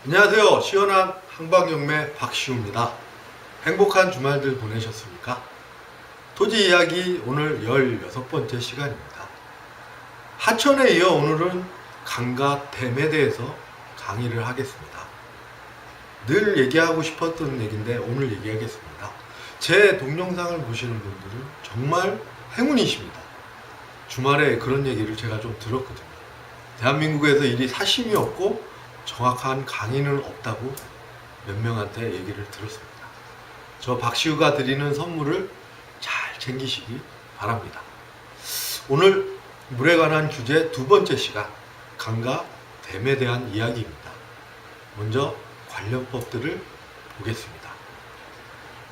안녕하세요. 시원한 한방영매 박시우입니다. 행복한 주말들 보내셨습니까? 토지 이야기 오늘 16번째 시간입니다. 하천에 이어 오늘은 강과 댐에 대해서 강의를 하겠습니다. 늘 얘기하고 싶었던 얘기인데 오늘 얘기하겠습니다. 제 동영상을 보시는 분들은 정말 행운이십니다. 주말에 그런 얘기를 제가 좀 들었거든요. 대한민국에서 일이 사심이 없고 정확한 강의는 없다고 몇 명한테 얘기를 들었습니다. 저 박시우가 드리는 선물을 잘 챙기시기 바랍니다. 오늘 물에 관한 주제 두 번째 시간, 강과 댐에 대한 이야기입니다. 먼저 관련법들을 보겠습니다.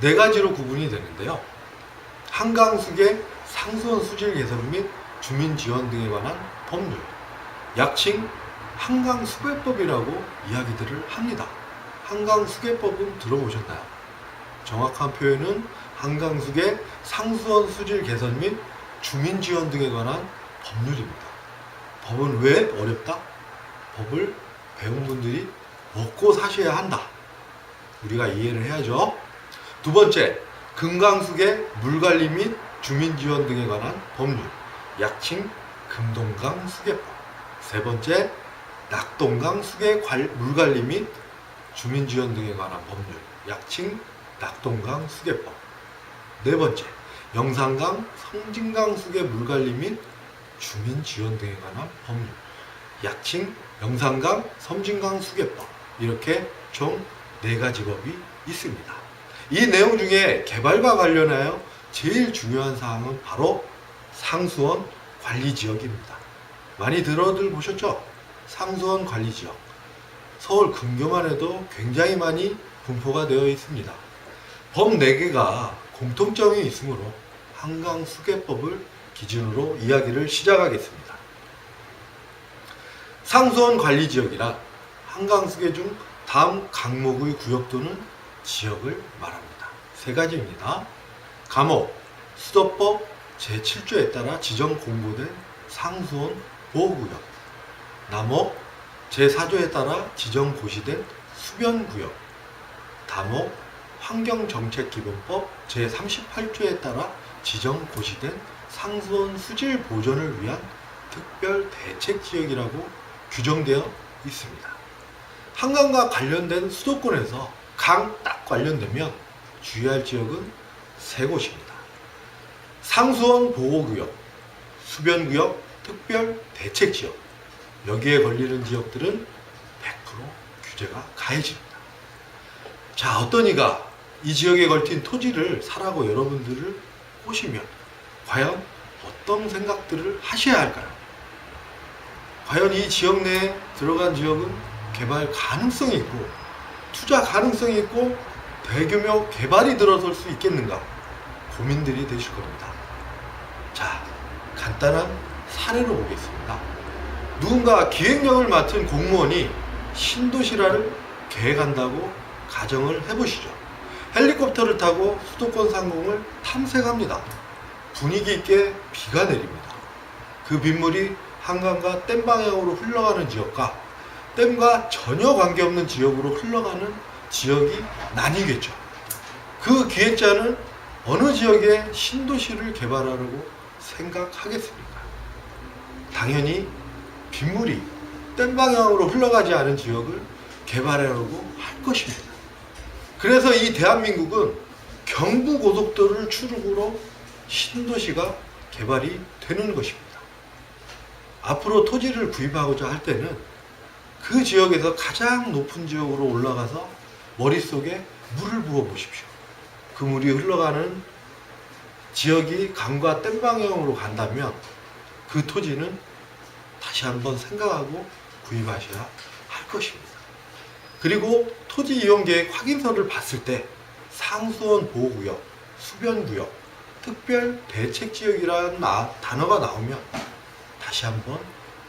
네 가지로 구분이 되는데요. 한강수계 상수원 수질 개선 및 주민 지원 등에 관한 법률, 약칭 한강수계법이라고 이야기들을 합니다. 한강수계법은 들어보셨나요? 정확한 표현은 한강수계 상수원 수질 개선 및 주민 지원 등에 관한 법률입니다. 법은 왜 어렵다? 법을 배운 분들이 먹고 사셔야 한다. 우리가 이해를 해야죠. 두 번째, 금강수계 물관리 및 주민 지원 등에 관한 법률, 약칭 금동강 수계법. 세 번째, 낙동강 수계 물관리 및 주민 지원 등에 관한 법률, 약칭 낙동강 수계법. 네 번째, 영산강 성진강 수계 물관리 및 주민 지원 등에 관한 법률, 약칭 영산강 섬진강 수계법. 이렇게 총 네 가지 법이 있습니다. 이 내용 중에 개발과 관련하여 제일 중요한 사항은 바로 상수원 관리지역입니다. 많이 들어들 보셨죠? 상수원 관리지역. 서울 근교만 해도 굉장히 많이 분포가 되어 있습니다. 법 4개가 공통점이 있으므로 한강수계법을 기준으로 이야기를 시작하겠습니다. 상수원 관리지역이란 한강수계 중 다음 강목의 구역 또는 지역을 말합니다. 세 가지입니다. 감옥, 수도법 제7조에 따라 지정 공고된 상수원 보호구역, 남목 제4조에 따라 지정 고시된 수변구역, 다목 환경정책기본법 제38조에 따라 지정 고시된 상수원 수질 보존을 위한 특별 대책지역이라고 규정되어 있습니다. 한강과 관련된 수도권에서 강 딱 관련되면 주의할 지역은 세 곳입니다. 상수원 보호구역, 수변구역, 특별 대책지역. 여기에 걸리는 지역들은 100% 규제가 가해집니다. 자, 어떤 이가 이 지역에 걸친 토지를 사라고 여러분들을 꼬시면 과연 어떤 생각들을 하셔야 할까요? 과연 이 지역 내에 들어간 지역은 개발 가능성이 있고 투자 가능성이 있고 대규모 개발이 들어설 수 있겠는가 고민들이 되실 겁니다. 자, 간단한 사례로 보겠습니다. 누군가 기획력을 맡은 공무원이 신도시라를 계획한다고 가정을 해보시죠. 헬리콥터를 타고 수도권 상공을 탐색합니다. 분위기 있게 비가 내립니다. 그 빗물이 한강과 댐 방향으로 흘러가는 지역과 댐과 전혀 관계없는 지역으로 흘러가는 지역이 나뉘겠죠. 그 기획자는 어느 지역에 신도시를 개발하려고 생각하겠습니까? 당연히 빗물이 댐 방향으로 흘러가지 않은 지역을 개발하려고 할 것입니다. 그래서 이 대한민국은 경부고속도로를 출구로 신도시가 개발이 되는 것입니다. 앞으로 토지를 구입하고자 할 때는 그 지역에서 가장 높은 지역으로 올라가서 머릿속에 물을 부어 보십시오. 그 물이 흘러가는 지역이 강과 댐 방향으로 간다면 그 토지는 다시 한번 생각하고 구입하셔야 할 것입니다. 그리고 토지 이용 계획 확인서를 봤을 때 상수원 보호구역, 수변구역, 특별 대책지역이라는 단어가 나오면 다시 한번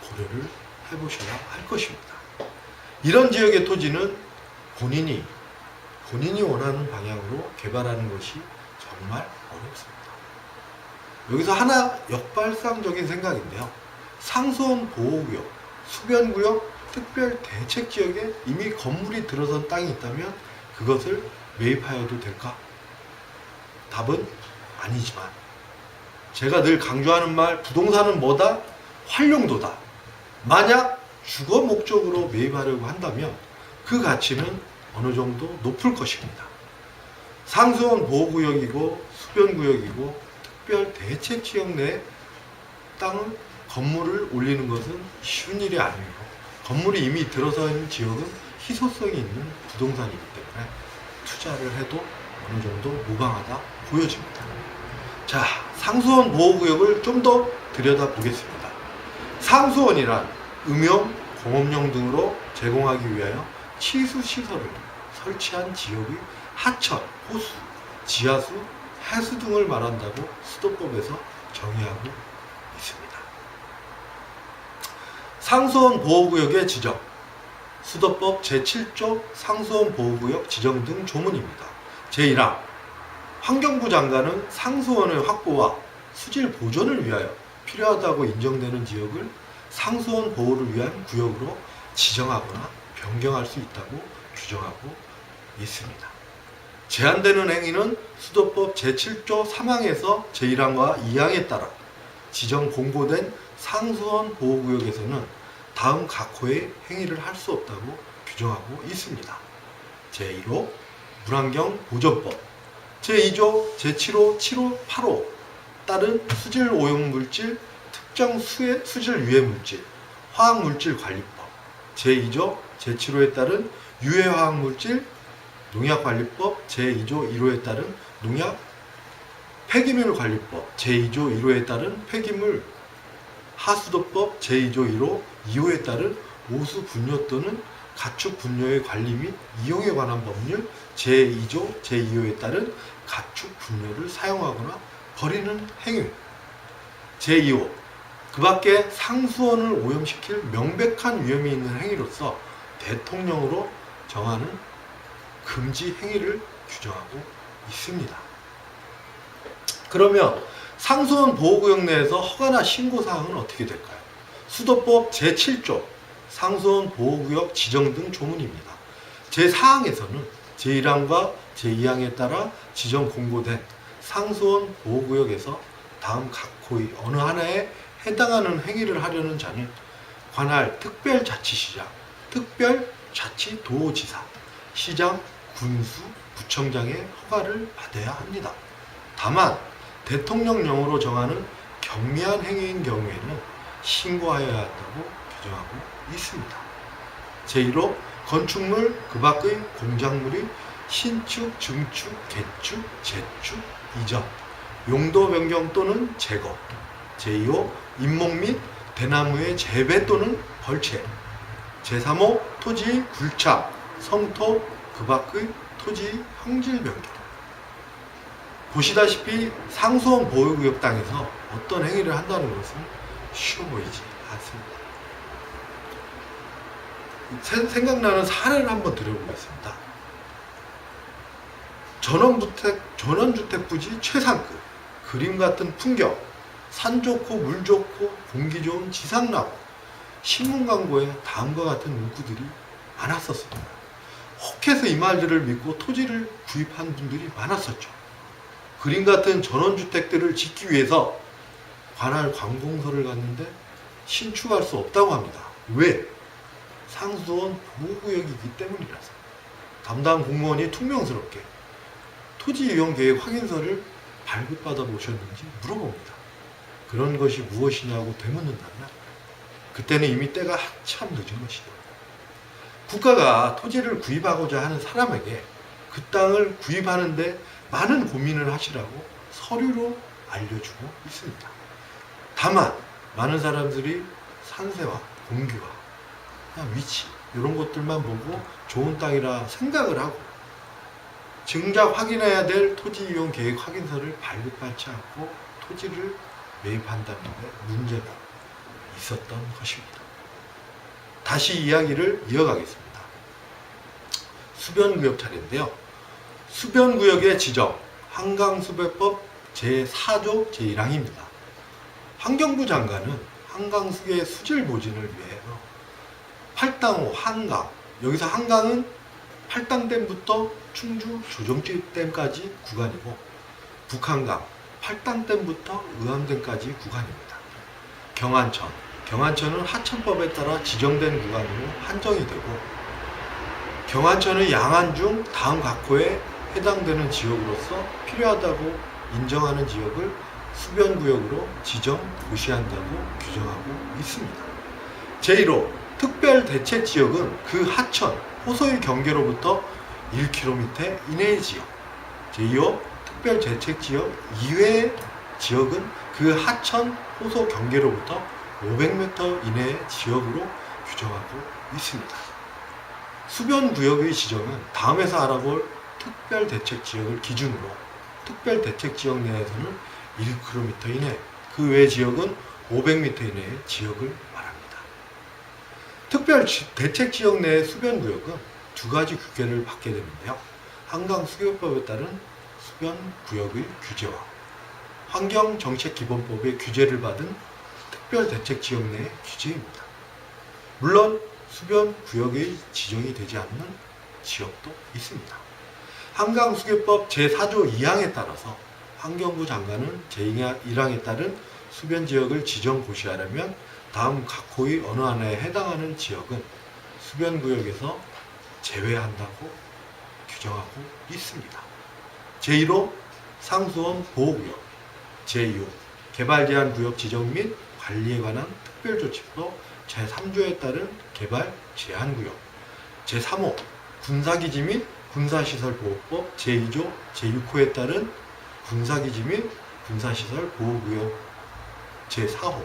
고려를 해보셔야 할 것입니다. 이런 지역의 토지는 본인이 원하는 방향으로 개발하는 것이 정말 어렵습니다. 여기서 하나 역발상적인 생각인데요. 상수원 보호구역, 수변구역, 특별 대책 지역에 이미 건물이 들어선 땅이 있다면 그것을 매입하여도 될까? 답은 아니지만 제가 늘 강조하는 말, 부동산은 뭐다? 활용도다. 만약 주거 목적으로 매입하려고 한다면 그 가치는 어느 정도 높을 것입니다. 상수원 보호구역이고 수변구역이고 특별 대책지역 내 땅을 건물을 올리는 것은 쉬운 일이 아니고 건물이 이미 들어서 있는 지역은 희소성이 있는 부동산이기 때문에 투자를 해도 어느 정도 무방하다 보여집니다. 자, 상수원 보호구역을 좀 더 들여다보겠습니다. 상수원이란 음용, 공업용 등으로 제공하기 위하여 치수시설을 설치한 지역의 하천, 호수, 지하수, 해수 등을 말한다고 수도법에서 정의하고 있습니다. 상수원 보호구역의 지정, 수도법 제7조 상수원 보호구역 지정 등 조문입니다. 제1항, 환경부 장관은 상수원의 확보와 수질 보존을 위하여 필요하다고 인정되는 지역을 상수원 보호를 위한 구역으로 지정하거나 변경할 수 있다고 규정하고 있습니다. 제한되는 행위는 수도법 제7조 3항에서 제1항과 2항에 따라 지정 공고된 상수원 보호구역에서는 다음 각 호의 행위를 할 수 없다고 규정하고 있습니다. 제1호 물환경 보존법, 제2조 제7호, 7호, 8호 따른 수질 오염물질, 특정 수질 유해물질, 화학물질 관리법, 제2조 제7호에 따른 유해화학물질 농약관리법, 제2조 1호에 따른 농약 폐기물 관리법, 제2조 1호에 따른 폐기물 하수도법, 제2조 1호 2호에 따른 오수 분뇨 또는 가축 분뇨의 관리 및 이용에 관한 법률, 제2조 제2호에 따른 가축 분뇨를 사용하거나 버리는 행위, 제2호 그 밖에 상수원을 오염시킬 명백한 위험이 있는 행위로서 대통령으로 정하는 금지 행위를 규정하고 있습니다. 그러면 상수원 보호구역 내에서 허가나 신고사항은 어떻게 될까요? 수도법 제7조 상수원 보호구역 지정 등 조문입니다. 제4항에서는 제1항과 제2항에 따라 지정 공고된 상수원 보호구역에서 다음 각 호의 어느 하나에 해당하는 행위를 하려는 자는 관할 특별자치시장, 특별자치도지사, 시장, 군수, 구청장의 허가를 받아야 합니다. 다만 대통령령으로 정하는 경미한 행위인 경우에는 신고하여야 한다고 규정하고 있습니다. 제1호 건축물 그 밖의 공작물의 신축, 증축, 개축, 재축, 이전, 용도 변경 또는 제거, 제2호 임목 및 대나무의 재배 또는 벌채, 제3호 토지의 굴착, 성토 그 밖의 토지의 형질 변경. 보시다시피 상수원 보호구역 땅에서 어떤 행위를 한다는 것은 쉬워 보이지 않습니다. 생각나는 사례를 한번 드려보겠습니다. 전원주택 부지 최상급, 그림 같은 풍경, 산 좋고 물 좋고 공기 좋은 지상나무, 신문 광고에 다음과 같은 문구들이 많았었습니다. 혹해서 이 말들을 믿고 토지를 구입한 분들이 많았었죠. 그림 같은 전원주택들을 짓기 위해서 관할 관공서를 갔는데 신축할 수 없다고 합니다. 왜? 상수원 보호구역이기 때문이라서. 담당 공무원이 퉁명스럽게 토지이용계획 확인서를 발급받아 보셨는지 물어봅니다. 그런 것이 무엇이냐고 되묻는다면 그때는 이미 때가 한참 늦은 것이죠. 국가가 토지를 구입하고자 하는 사람에게 그 땅을 구입하는데 많은 고민을 하시라고 서류로 알려주고 있습니다. 다만 많은 사람들이 산세와 공기와 위치 이런 것들만 보고 좋은 땅이라 생각을 하고 정작 확인해야 될 토지 이용 계획 확인서를 발급받지 않고 토지를 매입한다는 데 문제가 있었던 것입니다. 다시 이야기를 이어가겠습니다. 수변구역 차례인데요. 수변구역의 지정, 한강수배법 제4조 제1항입니다. 환경부 장관은 한강수의 수질 보진을 위해서 팔당호 한강, 여기서 한강은 팔당댐부터 충주 조정지댐까지 구간이고, 북한강 팔당댐부터 의암댐까지 구간입니다. 경안천은 하천법에 따라 지정된 구간으로 한정이 되고, 경안천의 양안 중 다음 각호에 해당되는 지역으로서 필요하다고 인정하는 지역을 수변구역으로 지정 고시한다고 규정하고 있습니다. 제1호 특별대책지역은 그 하천, 호소의 경계로부터 1km 이내의 지역. 제2호 특별대책지역 이외의 지역은 그 하천, 호소 경계로부터 500m 이내의 지역으로 규정하고 있습니다. 수변구역의 지정은 다음에서 알아볼 특별대책지역을 기준으로 특별대책지역 내에서는 1km 이내, 그 외 지역은 500m 이내의 지역을 말합니다. 특별대책지역 내의 수변구역은 두 가지 규제를 받게 되는데요. 한강수교법에 따른 수변구역의 규제와 환경정책기본법의 규제를 받은 특별대책지역 내의 규제입니다. 물론 수변구역의 지정이 되지 않는 지역도 있습니다. 한강수교법 제4조 2항에 따라서 환경부 장관은 제1항에 따른 수변지역을 지정 고시하려면 다음 각호의 어느 하나에 해당하는 지역은 수변구역에서 제외한다고 규정하고 있습니다. 제1호 상수원 보호구역, 제2호 개발제한구역 지정 및 관리에 관한 특별조치법 제3조에 따른 개발 제한구역, 제3호 군사기지 및 군사시설보호법 제2조 제6호에 따른 군사기지 및 군사시설 보호구역, 제4호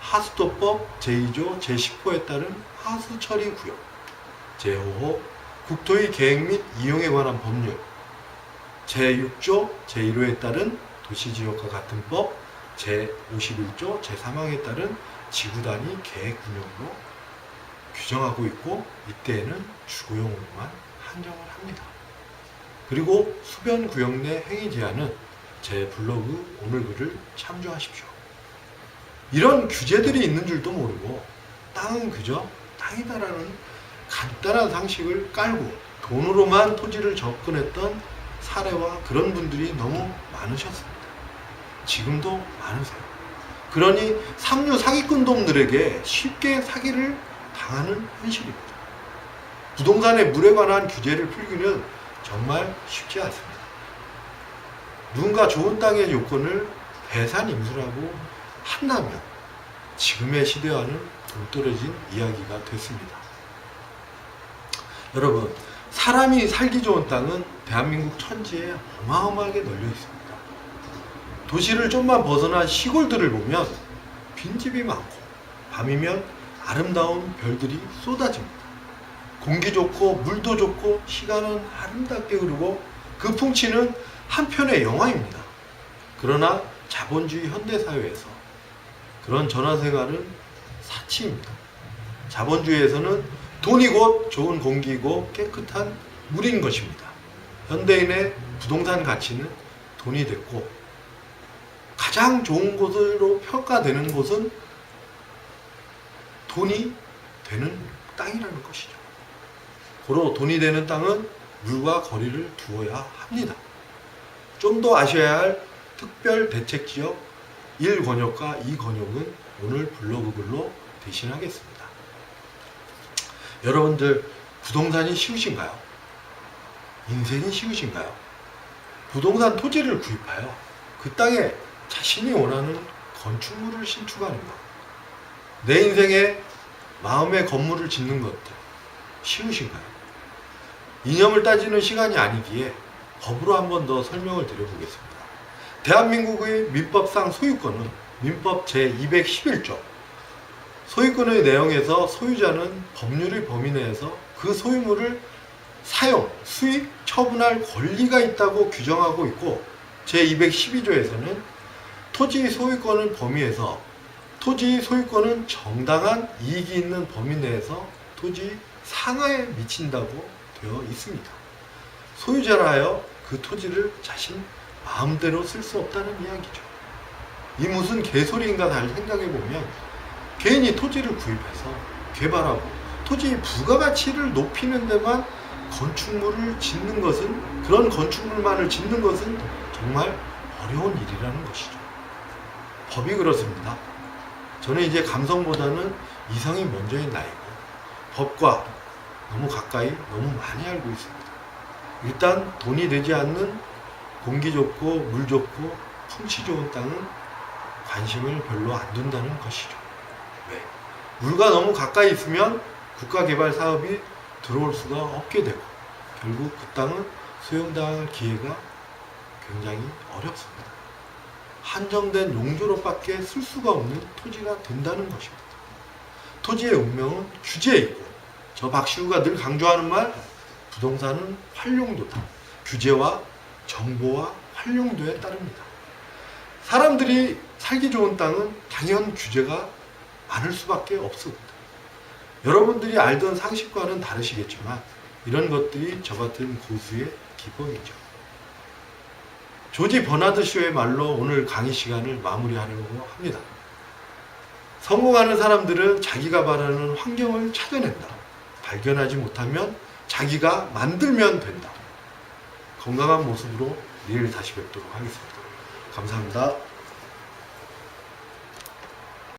하수도법 제2조 제10호에 따른 하수처리구역, 제5호 국토의 계획 및 이용에 관한 법률, 제6조 제1호에 따른 도시지역과 같은 법, 제51조 제3항에 따른 지구단위 계획군역으로 규정하고 있고, 이때에는 주거용으로만 한정을 합니다. 그리고 수변구역 내 행위 제한은 제 블로그 오늘 글을 참조하십시오. 이런 규제들이 있는 줄도 모르고 땅은 그저 땅이다라는 간단한 상식을 깔고 돈으로만 토지를 접근했던 사례와 그런 분들이 너무 많으셨습니다. 지금도 많으세요. 그러니 삼류 사기꾼놈들에게 쉽게 사기를 당하는 현실입니다. 부동산의 물에 관한 규제를 풀기는 정말 쉽지 않습니다. 누군가 좋은 땅의 요건을 배산 임수라고 한다면 지금의 시대와는 동떨어진 이야기가 됐습니다. 여러분, 사람이 살기 좋은 땅은 대한민국 천지에 어마어마하게 널려 있습니다. 도시를 좀만 벗어난 시골들을 보면 빈집이 많고 밤이면 아름다운 별들이 쏟아집니다. 공기 좋고 물도 좋고 시간은 아름답게 흐르고 그 풍치는 한편의 영화입니다. 그러나 자본주의 현대사회에서 그런 전화생활은 사치입니다. 자본주의에서는 돈이 곧 좋은 공기이고 깨끗한 물인 것입니다. 현대인의 부동산 가치는 돈이 됐고, 가장 좋은 곳으로 평가되는 곳은 돈이 되는 땅이라는 것이죠. 고로 돈이 되는 땅은 물과 거리를 두어야 합니다. 좀 더 아셔야 할 특별 대책지역 1권역과 2권역은 오늘 블로그 글로 대신하겠습니다. 여러분들, 부동산이 쉬우신가요? 인생이 쉬우신가요? 부동산 토지를 구입하여 그 땅에 자신이 원하는 건축물을 신축하는 것, 내 인생에 마음의 건물을 짓는 것들 쉬우신가요? 이념을 따지는 시간이 아니기에 법으로 한 번 더 설명을 드려보겠습니다. 대한민국의 민법상 소유권은 민법 제211조 소유권의 내용에서 소유자는 법률의 범위 내에서 그 소유물을 사용, 수입, 처분할 권리가 있다고 규정하고 있고, 제212조에서는 토지 소유권의 범위에서 토지 소유권은 정당한 이익이 있는 범위 내에서 토지 상하에 미친다고 되어 있습니다. 소유자라 하여 그 토지를 자신 마음대로 쓸 수 없다는 이야기죠. 이 무슨 개소리인가 잘 생각해보면 개인이 토지를 구입해서 개발하고 토지 부가가치를 높이는 데만 건축물을 짓는 것은, 그런 건축물만을 짓는 것은 정말 어려운 일이라는 것이죠. 법이 그렇습니다. 저는 이제 감성보다는 이성이 먼저인 나이고 법과 너무 가까이 너무 많이 알고 있습니다. 일단 돈이 되지 않는 공기 좋고 물 좋고 풍치 좋은 땅은 관심을 별로 안 둔다는 것이죠. 왜? 물과 너무 가까이 있으면 국가개발 사업이 들어올 수가 없게 되고 결국 그 땅은 소용당할 기회가 굉장히 어렵습니다. 한정된 용도로밖에 쓸 수가 없는 토지가 된다는 것입니다. 토지의 운명은 규제에 있고, 저 박시우가 늘 강조하는 말, 부동산은 활용도다. 규제와 정보와 활용도에 따릅니다. 사람들이 살기 좋은 땅은 당연 규제가 많을 수밖에 없습니다. 여러분들이 알던 상식과는 다르시겠지만 이런 것들이 저 같은 고수의 기본이죠. 조지 버나드 쇼의 말로 오늘 강의 시간을 마무리하려고 합니다. 성공하는 사람들은 자기가 바라는 환경을 찾아낸다. 발견하지 못하면 자기가 만들면 된다. 건강한 모습으로 내일 다시 뵙도록 하겠습니다. 감사합니다.